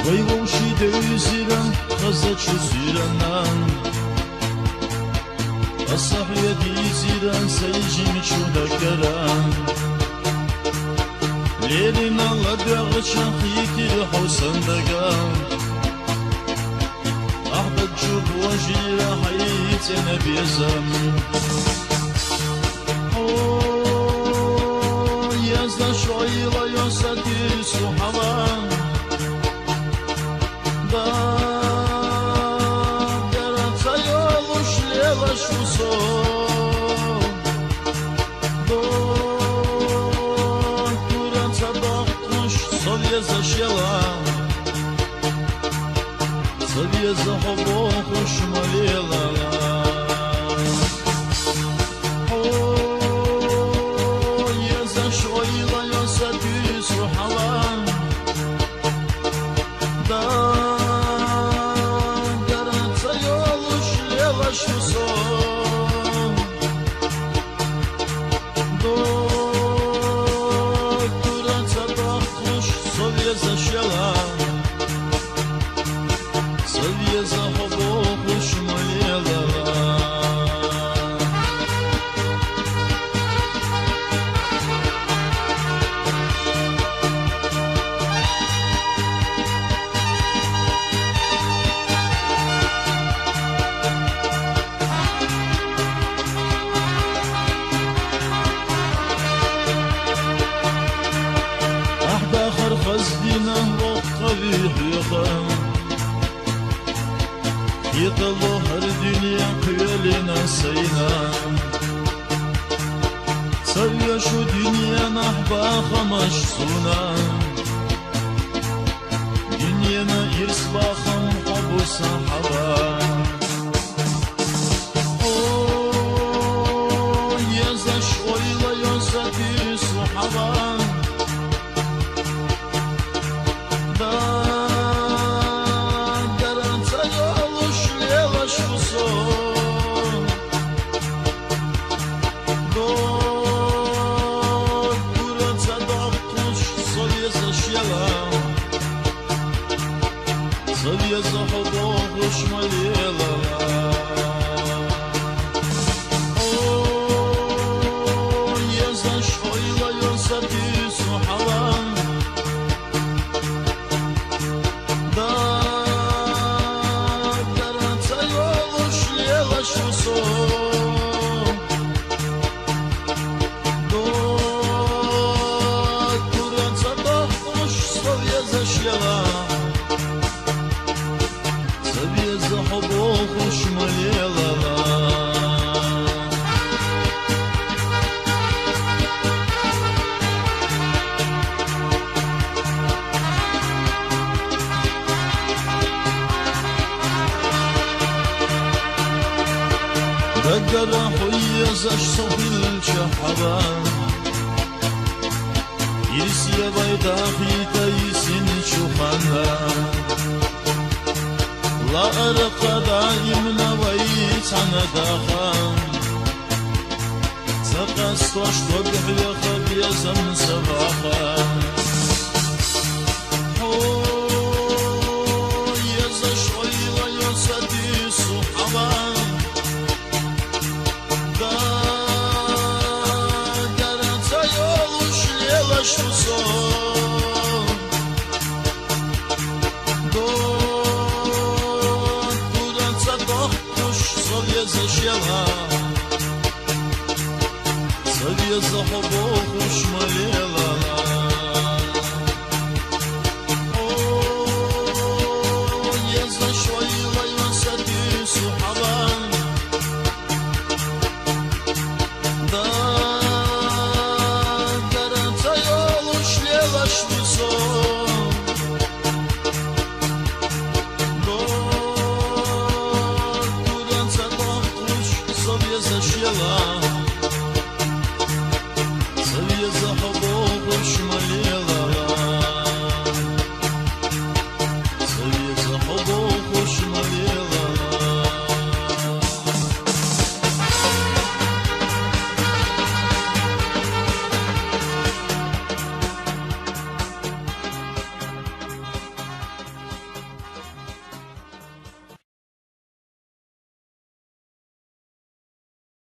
Wojwąsi döyziren Kazaçı sürenem Asahya diziren Seycimi çudakeren Lerin Allah dağıçan Yitir havsandagan Ahbet çub vajira Hayitene bezem Yazda şoyla yosati suhavan Da Derata yoluş levaş uson Do Kurata bakmış Sovye zaşela Sovye zahobohuş malela Şoyla yosati suhavan Da Derata yoluş levaş uson Do Kurata bakmış Sovye zaşela Sovye zahobohuş malela خزدنا وقبيح يخام يتظهر دنيا قيلنا سينا سوي شو دنيا نحبا خمش سونا دنيا إرس باخم حب صحبا يزش ويلا يزتي صحبا Sovye zahobohuş malela Yazan şoyla yosati suhavan Da Derata yoluş levaş uson Do Kurata bakmış Sovye zaşela Sovye zahobohuş malela Dagara hoya zaş sohil şahaban İrsiye baydahi tayisin çuhana La arqa daimna vayt anadahan Saqas toş tobih khabiyazam sabahan Yaza şoyla yosati suhaban Da Derata yoluş levaş uson Do Sovye zaşela Sovye zahobohuş malela Yazda şoyla yosati suhavan Da Derata yoluş levaş uson Do Sovye zaşela